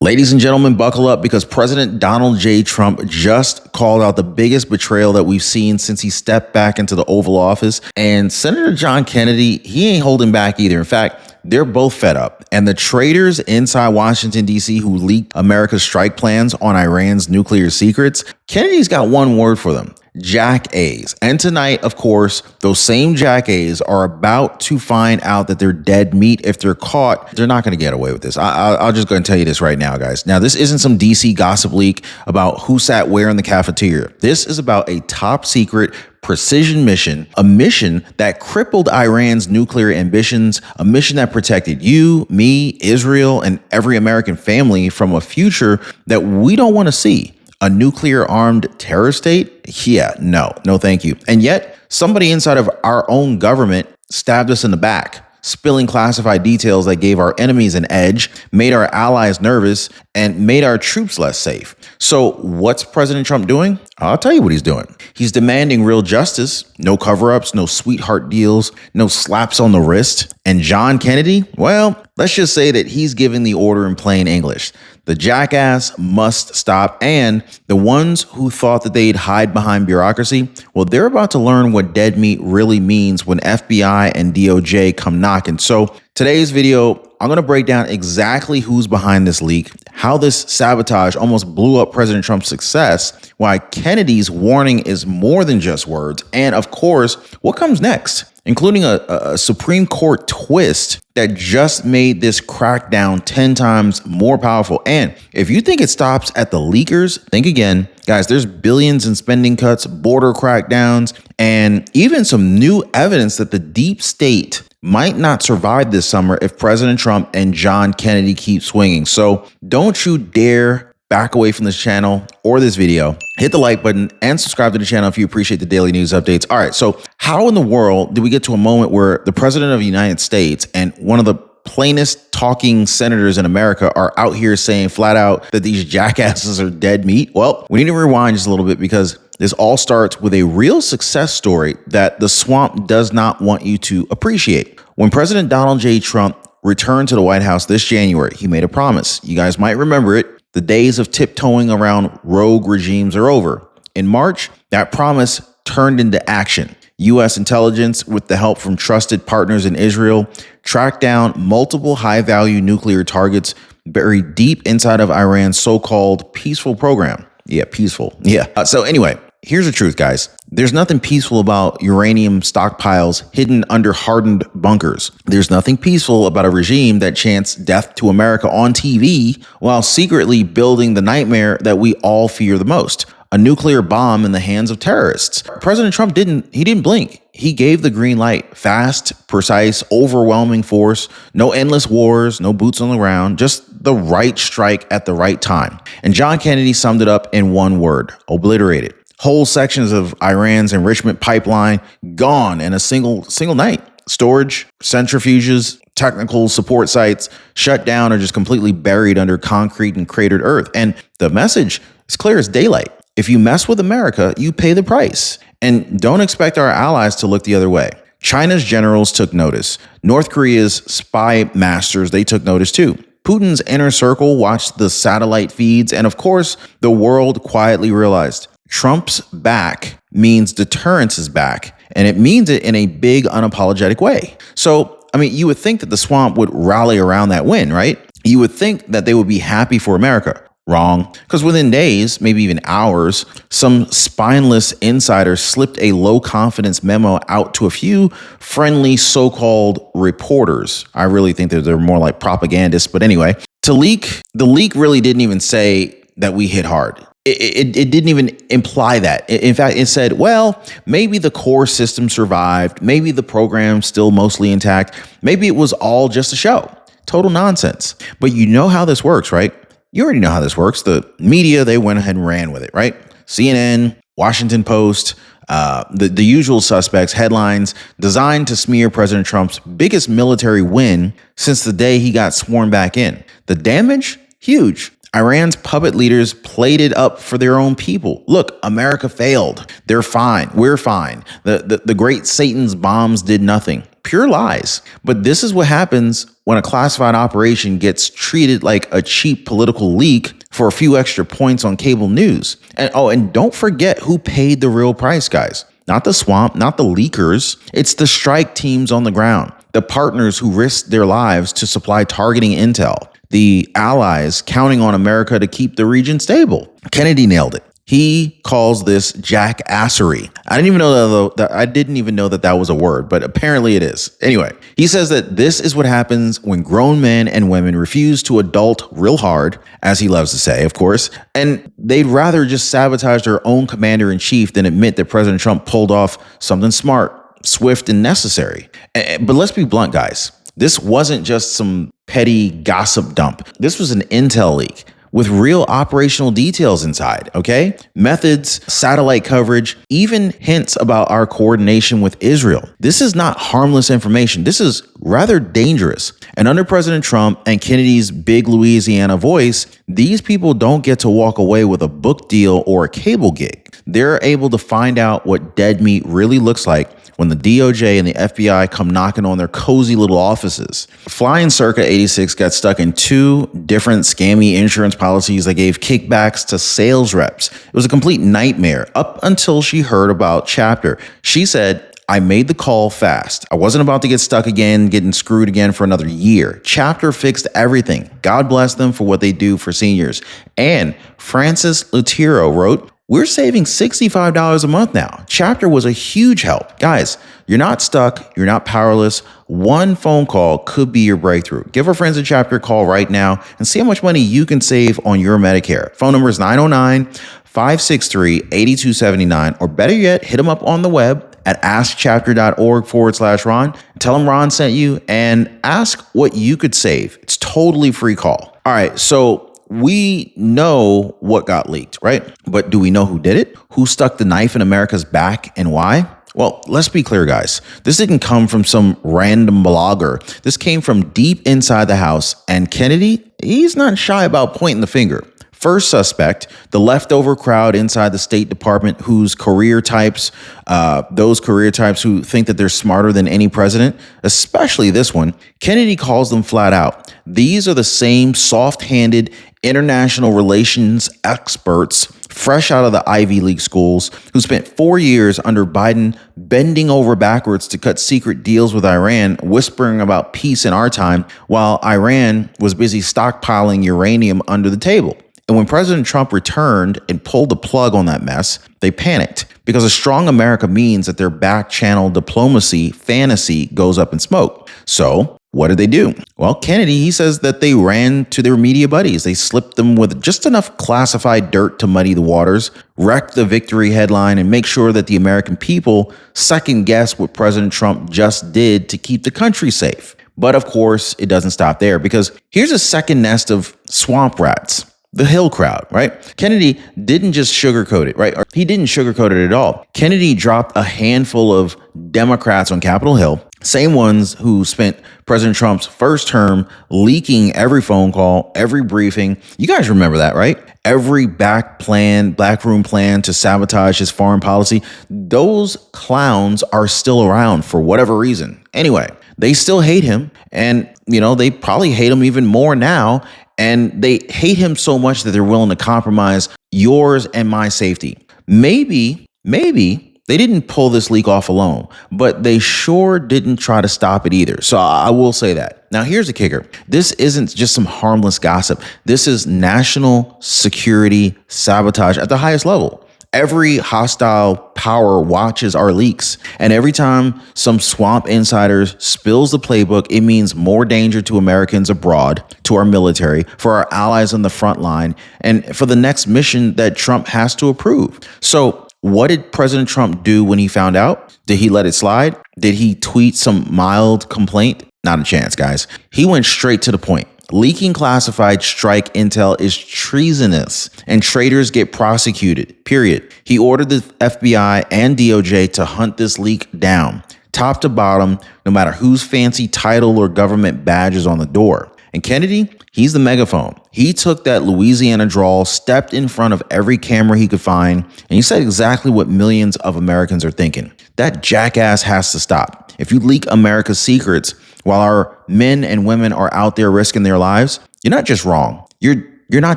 Ladies and gentlemen, buckle up because President Donald J. Trump just called out the biggest betrayal that we've seen since he stepped back into the Oval Office. And Senator John Kennedy, he ain't holding back either. In fact, they're both fed up. And the traitors inside Washington, D.C. who leaked America's strike plans on Iran's nuclear secrets, Kennedy's got one word for them: jackass. And tonight, of course, those same jackass are about to find out that they're dead meat. If they're caught, they're not going to get away with this. I'll just go and tell you this right now, guys. Now, this isn't some DC gossip leak about who sat where in the cafeteria. This is about a top secret precision mission, a mission that crippled Iran's nuclear ambitions, a mission that protected you, me, Israel, and every American family from a future that we don't want to see. A nuclear-armed terror state? Yeah, no thank you. And yet, somebody inside of our own government stabbed us in the back, spilling classified details that gave our enemies an edge, made our allies nervous, and made our troops less safe. So what's President Trump doing? I'll tell you what he's doing. He's demanding real justice, no cover-ups, no sweetheart deals, no slaps on the wrist. And John Kennedy? Well, let's just say that he's giving the order in plain English. The jackass must stop, and the ones who thought that they'd hide behind bureaucracy, well, they're about to learn what dead meat really means when FBI and DOJ come knocking. So today's video, I'm going to break down exactly who's behind this leak, how this sabotage almost blew up President Trump's success, why Kennedy's warning is more than just words, and of course, what comes next, including a Supreme Court twist that just made this crackdown 10 times more powerful. And if you think it stops at the leakers, think again. Guys, there's billions in spending cuts, border crackdowns, and even some new evidence that the deep state might not survive this summer if President Trump and John Kennedy keep swinging. So don't you dare back away from this channel or this video. Hit the like button and subscribe to the channel if you appreciate the daily news updates. All right, so how in the world did we get to a moment where the president of the United States and one of the plainest talking senators in America are out here saying flat out that these jackasses are dead meat? Well, we need to rewind just a little bit because this all starts with a real success story that the swamp does not want you to appreciate. When President Donald J. Trump returned to the White House this January, he made a promise. You guys might remember it. The days of tiptoeing around rogue regimes are over. In March, that promise turned into action. U.S. intelligence, with the help from trusted partners in Israel, tracked down multiple high-value nuclear targets buried deep inside of Iran's so-called peaceful program. Yeah, peaceful. Yeah. So anyway, here's the truth, guys. There's nothing peaceful about uranium stockpiles hidden under hardened bunkers. There's nothing peaceful about a regime that chants death to America on TV while secretly building the nightmare that we all fear the most: a nuclear bomb in the hands of terrorists. President Trump didn't blink. He gave the green light: fast, precise, overwhelming force, no endless wars, no boots on the ground, just the right strike at the right time. And John Kennedy summed it up in one word: obliterated. Whole sections of Iran's enrichment pipeline gone in a single night. Storage, centrifuges, technical support sites shut down or just completely buried under concrete and cratered earth. And the message is clear as daylight: if you mess with America, you pay the price. And don't expect our allies to look the other way. China's generals took notice. North Korea's spy masters, they took notice too. Putin's inner circle watched the satellite feeds. And of course, the world quietly realized Trump's back means deterrence is back, and it means it in a big, unapologetic way. So, I mean, you would think that the swamp would rally around that win, right? You would think that they would be happy for America. Wrong. Because within days, maybe even hours, some spineless insider slipped a low-confidence memo out to a few friendly so-called reporters. I really think that they're more like propagandists, but anyway, the leak really didn't even say that we hit hard. It didn't even imply that. In fact, it said, well, maybe the core system survived. Maybe the program's still mostly intact. Maybe it was all just a show. Total nonsense. But you know how this works, right? You already know how this works. The media, they went ahead and ran with it, right? CNN, Washington Post, the usual suspects, headlines designed to smear President Trump's biggest military win since the day he got sworn back in. The damage? Huge. Iran's puppet leaders played it up for their own people. Look, America failed. They're fine. We're fine. The great Satan's bombs did nothing. pure lies. But this is what happens when a classified operation gets treated like a cheap political leak for a few extra points on cable news. And don't forget who paid the real price, guys. Not the swamp, not the leakers. It's the strike teams on the ground, the partners who risked their lives to supply targeting intel, the allies counting on America to keep the region stable. Kennedy nailed it. He calls this jackassery. I didn't even know that was a word, but apparently it is. Anyway, he says that this is what happens when grown men and women refuse to adult real hard, as he loves to say, of course, and they'd rather just sabotage their own commander-in-chief than admit that President Trump pulled off something smart, swift, and necessary. But let's be blunt, guys. This wasn't just some petty gossip dump. This was an intel leak with real operational details inside, okay? Methods, satellite coverage, even hints about our coordination with Israel. This is not harmless information. This is rather dangerous. And under President Trump and Kennedy's big Louisiana voice, these people don't get to walk away with a book deal or a cable gig. They're able to find out what dead meat really looks like when the DOJ and the FBI come knocking on their cozy little offices. Flying Circa 86 got stuck in 2 different scammy insurance policies that gave kickbacks to sales reps. It was a complete nightmare up until she heard about Chapter. She said, I made the call fast. I wasn't about to get stuck again, getting screwed again for another year. Chapter fixed everything. God bless them for what they do for seniors. And Francis Lutero wrote, we're saving $65 a month now. Chapter was a huge help. Guys, you're not stuck. You're not powerless. One phone call could be your breakthrough. Give our friends at Chapter a call right now and see how much money you can save on your Medicare. Phone number is 909-563-8279, or better yet, hit them up on the web at askchapter.org/Ron. Tell them Ron sent you and ask what you could save. It's totally free call. All right, so we know what got leaked, right? But do we know who did it? Who stuck the knife in America's back and why? Well, let's be clear, guys. This didn't come from some random blogger. This came from deep inside the house, and Kennedy, he's not shy about pointing the finger. First suspect, the leftover crowd inside the State Department those career types who think that they're smarter than any president, especially this one, Kennedy calls them flat out. These are the same soft-handed international relations experts fresh out of the Ivy League schools who spent 4 years under Biden bending over backwards to cut secret deals with Iran, whispering about peace in our time while Iran was busy stockpiling uranium under the table. And when President Trump returned and pulled the plug on that mess, they panicked because a strong America means that their back-channel diplomacy fantasy goes up in smoke. So what did they do? Well, Kennedy, he says that they ran to their media buddies. They slipped them with just enough classified dirt to muddy the waters, wreck the victory headline, and make sure that the American people second guess what President Trump just did to keep the country safe. But of course, it doesn't stop there, because here's a second nest of swamp rats. The Hill crowd, right? Kennedy didn't just sugarcoat it, right? Or he didn't sugarcoat it at all. Kennedy dropped a handful of Democrats on Capitol Hill, same ones who spent President Trump's first term leaking every phone call, every briefing. You guys remember that, right? Every backroom plan to sabotage his foreign policy. Those clowns are still around for whatever reason. Anyway, they still hate him, and they probably hate him even more now. And they hate him so much that they're willing to compromise yours and my safety. Maybe they didn't pull this leak off alone, but they sure didn't try to stop it either. So I will say that. Now, here's the kicker. This isn't just some harmless gossip. This is national security sabotage at the highest level. Every hostile power watches our leaks. And every time some swamp insider spills the playbook, it means more danger to Americans abroad, to our military, for our allies on the front line, and for the next mission that Trump has to approve. So what did President Trump do when he found out? Did he let it slide? Did he tweet some mild complaint? Not a chance, guys. He went straight to the point. Leaking classified strike intel is treasonous, and traitors get prosecuted, period. He ordered the FBI and DOJ to hunt this leak down, top to bottom, no matter whose fancy title or government badge is on the door. And Kennedy, he's the megaphone. He took that Louisiana drawl, stepped in front of every camera he could find, and he said exactly what millions of Americans are thinking. That jackass has to stop. If you leak America's secrets while our men and women are out there risking their lives, you're not just wrong. You're not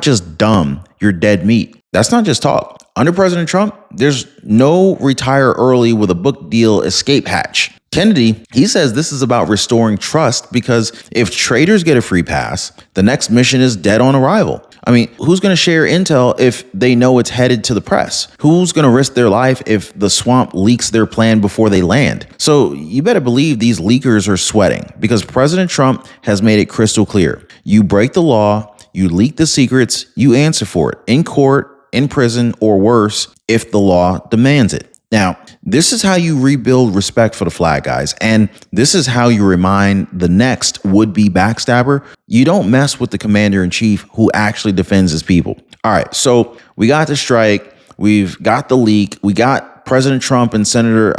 just dumb. You're dead meat. That's not just talk. Under President Trump, there's no retire early with a book deal escape hatch. Kennedy, he says this is about restoring trust because if traitors get a free pass, the next mission is dead on arrival. I mean, who's going to share intel if they know it's headed to the press? Who's going to risk their life if the swamp leaks their plan before they land? So you better believe these leakers are sweating because President Trump has made it crystal clear. You break the law, you leak the secrets, you answer for it in court, in prison, or worse, if the law demands it. Now, this is how you rebuild respect for the flag, guys. And this is how you remind the next would-be backstabber, you don't mess with the commander-in-chief who actually defends his people. All right, so we got the strike. We've got the leak. We got President Trump and Senator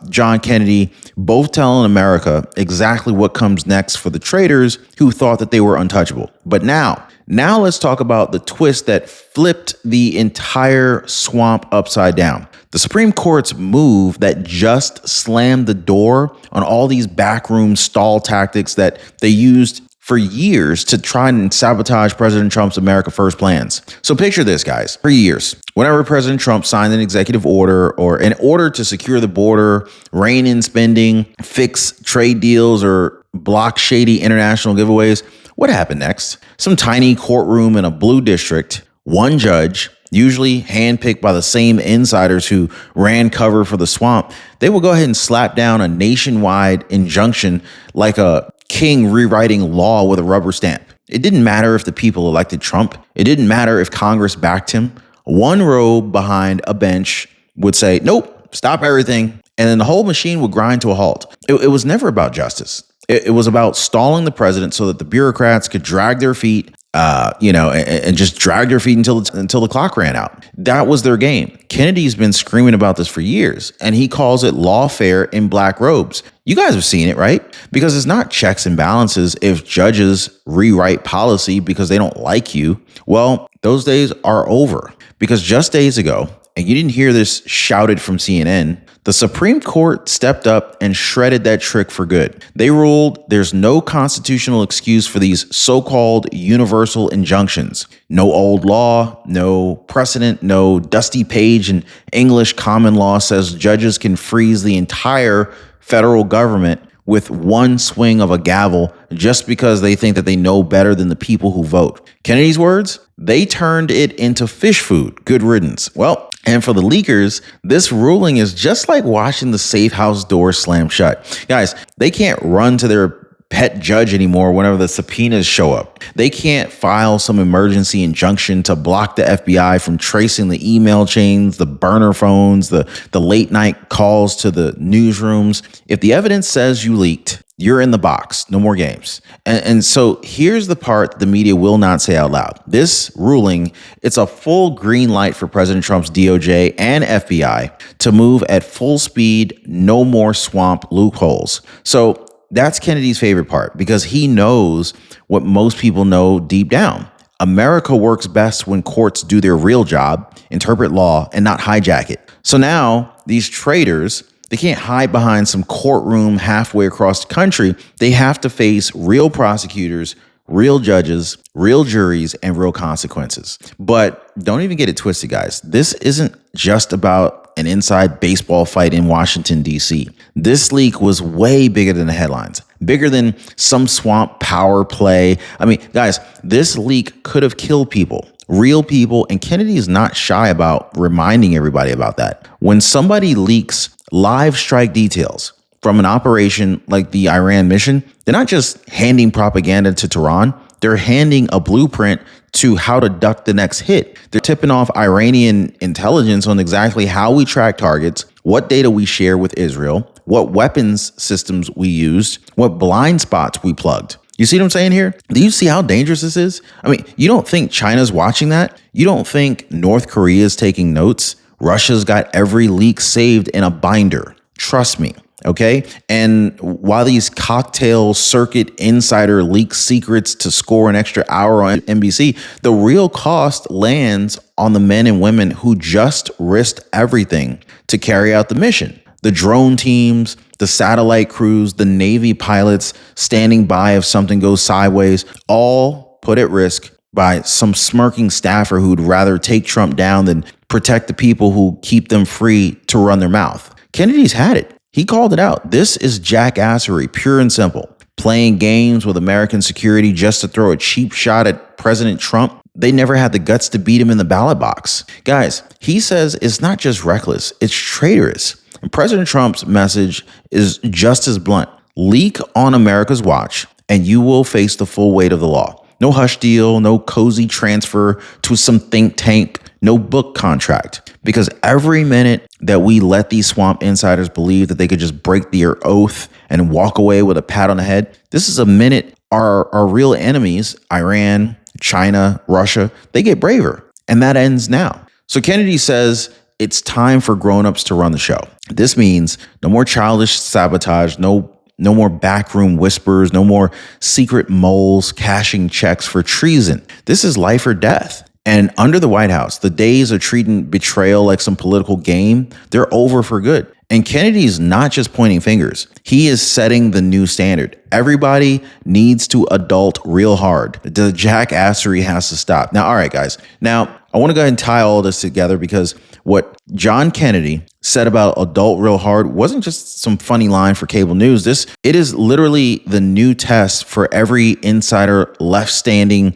John Kennedy both telling America exactly what comes next for the traitors who thought that they were untouchable. But now let's talk about the twist that flipped the entire swamp upside down. The Supreme Court's move that just slammed the door on all these backroom stall tactics that they used for years to try and sabotage President Trump's America First plans. So picture this, guys. For years, whenever President Trump signed an executive order or an order to secure the border, rein in spending, fix trade deals, or block shady international giveaways, what happened next? Some tiny courtroom in a blue district, one judge, usually handpicked by the same insiders who ran cover for the swamp, they will go ahead and slap down a nationwide injunction like a king rewriting law with a rubber stamp. It didn't matter if the people elected Trump. It didn't matter if Congress backed him. One row behind a bench would say, nope, stop everything. And then the whole machine would grind to a halt. It was never about justice. It was about stalling the president so that the bureaucrats could drag their feet, and just drag their feet until the clock ran out. That was their game. Kennedy's been screaming about this for years, and he calls it lawfare in black robes. You guys have seen it, right? Because it's not checks and balances if judges rewrite policy because they don't like you. Well, those days are over because just days ago, and you didn't hear this shouted from CNN, the Supreme Court stepped up and shredded that trick for good. They ruled there's no constitutional excuse for these so-called universal injunctions. No old law, no precedent, no dusty page in English common law says judges can freeze the entire federal government with one swing of a gavel just because they think that they know better than the people who vote. Kennedy's words? They turned it into fish food. Good riddance. Well, and for the leakers, this ruling is just like watching the safe house door slam shut. Guys, they can't run to their pet judge anymore whenever the subpoenas show up. They can't file some emergency injunction to block the FBI from tracing the email chains, the burner phones, the late night calls to the newsrooms. If the evidence says you leaked, you're in the box. No more games. And so here's the part the media will not say out loud. This ruling, it's a full green light for President Trump's DOJ and FBI to move at full speed, no more swamp loopholes. So that's Kennedy's favorite part because he knows what most people know deep down. America works best when courts do their real job, interpret law, and not hijack it. So now these traitors, they can't hide behind some courtroom halfway across the country. They have to face real prosecutors, real judges, real juries, and real consequences. But don't even get it twisted, guys. This isn't just about an inside baseball fight in Washington, D.C. This leak was way bigger than the headlines, bigger than some swamp power play. I mean, guys, this leak could have killed people, real people, and Kennedy is not shy about reminding everybody about that. When somebody leaks live strike details from an operation like the Iran mission, they're not just handing propaganda to Tehran, they're handing a blueprint to how to duck the next hit. They're tipping off Iranian intelligence on exactly how we track targets, what data we share with Israel, what weapons systems we used, what blind spots we plugged. You see what I'm saying here? Do you see how dangerous this is? I mean, you don't think China's watching that? You don't think North Korea is taking notes? Russia's got every leak saved in a binder. Trust me. Okay. And while these cocktail circuit insider leak secrets to score an extra hour on NBC, the real cost lands on the men and women who just risked everything to carry out the mission. The drone teams, the satellite crews, the Navy pilots standing by if something goes sideways, all put at risk by some smirking staffer who'd rather take Trump down than protect the people who keep them free to run their mouth. Kennedy's had it. He called it out. This is jackassery, pure and simple. Playing games with American security just to throw a cheap shot at President Trump. They never had the guts to beat him in the ballot box. Guys, he says it's not just reckless, it's traitorous. And President Trump's message is just as blunt. Leak on America's watch, and you will face the full weight of the law. No hush deal, no cozy transfer to some think tank, no book contract. Because every minute that we let these swamp insiders believe that they could just break their oath and walk away with a pat on the head, this is a minute our real enemies, Iran, China, Russia, they get braver. And that ends now. So Kennedy says it's time for grown-ups to run the show. This means no more childish sabotage, no more backroom whispers, no more secret moles cashing checks for treason. This is life or death. And under the White House, the days of treating betrayal like some political game, they're over for good. And Kennedy's not just pointing fingers. He is setting the new standard. Everybody needs to adult real hard. The jackassery has to stop. Now, all right, guys. Now, I want to go ahead and tie all this together because what John Kennedy said about adult real hard wasn't just some funny line for cable news. It is literally the new test for every insider left standing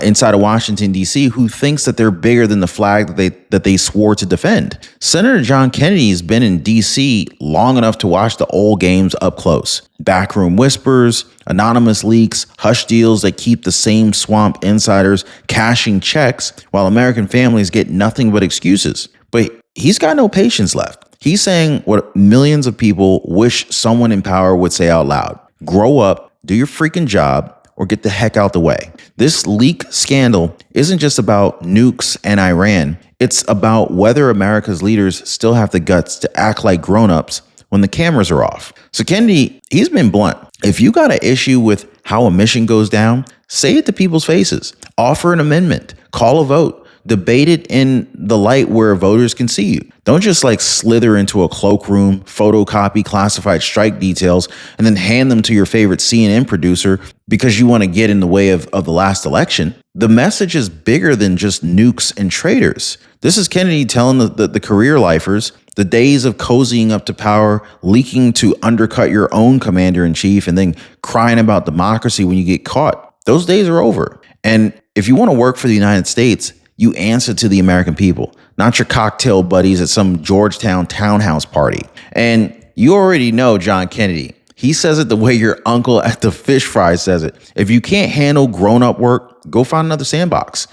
inside of Washington, D.C. who thinks that they're bigger than the flag that they swore to defend. Senator John Kennedy has been in D.C. long enough to watch the old games up close. Backroom whispers, anonymous leaks, hush deals that keep the same swamp insiders cashing checks while American families get nothing but excuses. But he's got no patience left. He's saying what millions of people wish someone in power would say out loud. Grow up, do your freaking job, or get the heck out the way. This leak scandal isn't just about nukes and Iran. It's about whether America's leaders still have the guts to act like grown-ups when the cameras are off. So Kennedy, he's been blunt. If you got an issue with how a mission goes down, say it to people's faces. Offer an amendment. Call a vote. Debate it in the light where voters can see you. Don't just slither into a cloakroom, photocopy classified strike details, and then hand them to your favorite CNN producer because you want to get in the way of the last election. The message is bigger than just nukes and traitors. This is Kennedy telling the career lifers the days of cozying up to power, leaking to undercut your own commander-in-chief, and then crying about democracy when you get caught. Those days are over. And if you want to work for the United States, you answer to the American people, not your cocktail buddies at some Georgetown townhouse party. And you already know John Kennedy. He says it the way your uncle at the fish fry says it. If you can't handle grown-up work, go find another sandbox.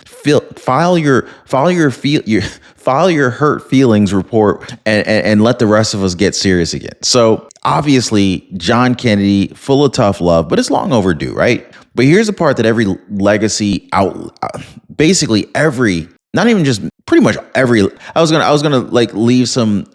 File your hurt feelings report and let the rest of us get serious again. So obviously, John Kennedy, full of tough love, but it's long overdue, right? But here's the part that every legacy basically every, not even just pretty much every, I was gonna leave some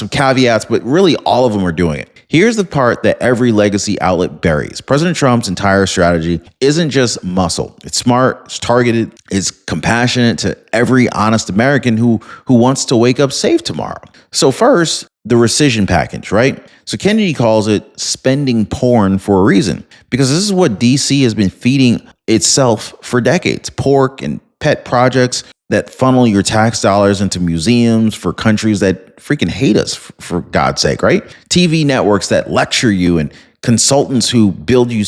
caveats, but really all of them are doing it. Here's the part that every legacy outlet buries. President Trump's entire strategy isn't just muscle. It's smart, it's targeted, it's compassionate to every honest American who wants to wake up safe tomorrow. So first, the rescission package, right? So Kennedy calls it spending porn for a reason, because this is what DC has been feeding itself for decades. Pork and pet projects that funnel your tax dollars into museums for countries that freaking hate us, for God's sake, right? TV networks that lecture you and consultants who build you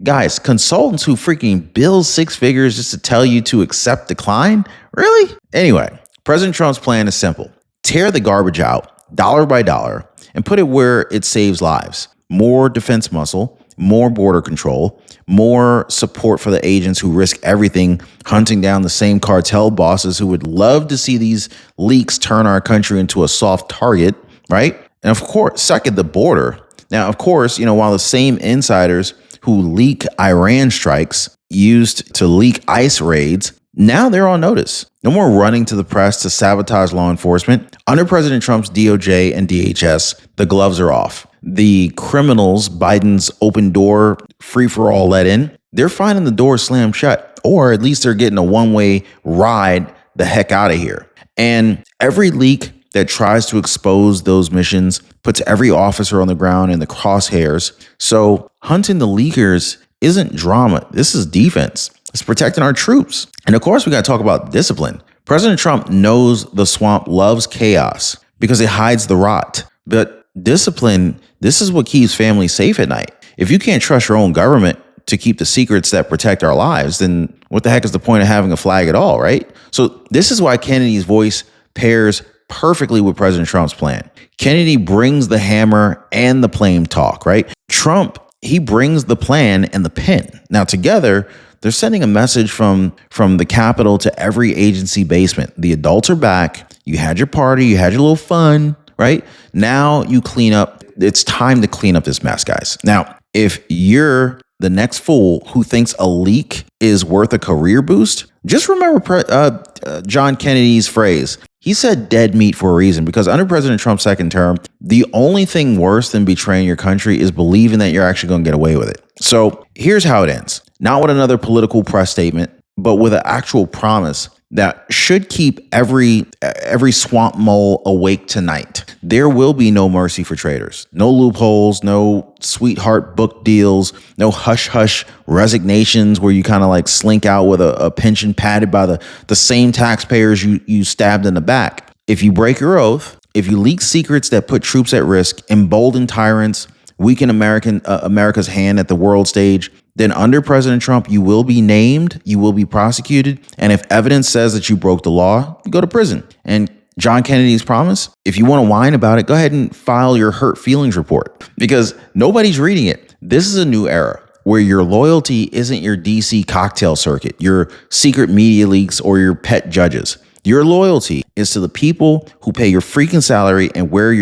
guys, consultants who freaking bill six figures just to tell you to accept decline? Really? Anyway, President Trump's plan is simple. Tear the garbage out, dollar by dollar, and put it where it saves lives. More defense muscle, more border control, more support for the agents who risk everything hunting down the same cartel bosses who would love to see these leaks turn our country into a soft target, right? And of course, second, the border. Now, of course, while the same insiders who leak Iran strikes used to leak ICE raids, now they're on notice. No more running to the press to sabotage law enforcement. Under President Trump's DOJ and DHS, the gloves are off. The criminals Biden's open door free-for-all let in, they're finding the door slammed shut, or at least they're getting a one-way ride the heck out of here. And every leak that tries to expose those missions, puts every officer on the ground in the crosshairs. So hunting the leakers isn't drama. This is defense. It's protecting our troops. And of course, we got to talk about discipline. President Trump knows the swamp loves chaos because it hides the rot. But discipline, this is what keeps families safe at night. If you can't trust your own government to keep the secrets that protect our lives, then what the heck is the point of having a flag at all, right? So this is why Kennedy's voice pairs perfectly with President Trump's plan. Kennedy brings the hammer and the plain talk, right? Trump, he brings the plan and the pen. Now together, they're sending a message from the Capitol to every agency basement. The adults are back. You had your party. You had your little fun, right? Now you clean up. It's time to clean up this mess, guys. Now, if you're the next fool who thinks a leak is worth a career boost, just remember John Kennedy's phrase. He said dead meat for a reason, because under President Trump's second term, the only thing worse than betraying your country is believing that you're actually going to get away with it. So here's how it ends. Not with another political press statement, but with an actual promise that should keep every swamp mole awake tonight. There will be no mercy for traitors, no loopholes, no sweetheart book deals, no hush-hush resignations where you kind of like slink out with a pension padded by the same taxpayers you stabbed in the back. If you break your oath, if you leak secrets that put troops at risk, embolden tyrants, weaken America's hand at the world stage, then under President Trump, you will be named, you will be prosecuted, and if evidence says that you broke the law, you go to prison. And John Kennedy's promise, if you want to whine about it, go ahead and file your hurt feelings report, because nobody's reading it. This is a new era where your loyalty isn't your DC cocktail circuit, your secret media leaks, or your pet judges. Your loyalty is to the people who pay your freaking salary and wear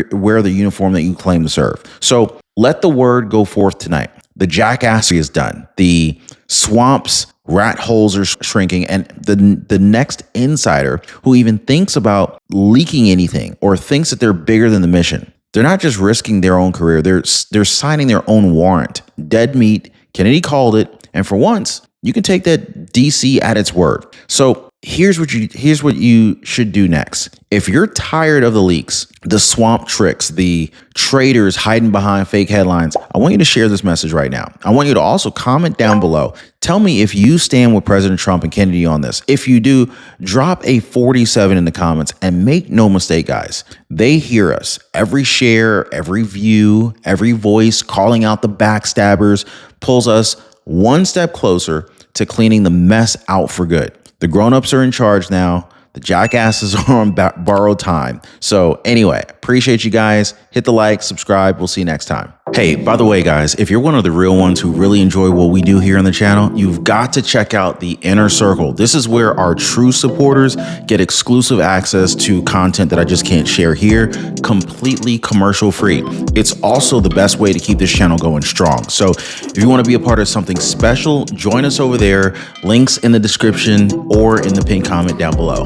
the uniform that you claim to serve. So let the word go forth tonight. The jackassery is done. The swamp's rat holes are shrinking, and the next insider who even thinks about leaking anything or thinks that they're bigger than the mission, they're not just risking their own career. They're signing their own warrant. Dead meat. Kennedy called it, and for once, you can take that DC at its word. So here's what you should do next. If you're tired of the leaks, the swamp tricks, the traitors hiding behind fake headlines, I want you to share this message right now. I want you to also comment down below. Tell me if you stand with President Trump and Kennedy on this. If you do, drop a 47 in the comments, and make no mistake, guys, they hear us. Every share, every view, every voice calling out the backstabbers pulls us one step closer to cleaning the mess out for good. The grown-ups are in charge now. The jackasses are on borrowed time. So anyway, appreciate you guys. Hit the like, subscribe. We'll see you next time. Hey, by the way, guys, if you're one of the real ones who really enjoy what we do here on the channel, you've got to check out the Inner Circle. This is where our true supporters get exclusive access to content that I just can't share here, completely commercial free. It's also the best way to keep this channel going strong. So if you want to be a part of something special, join us over there. Links in the description or in the pinned comment down below.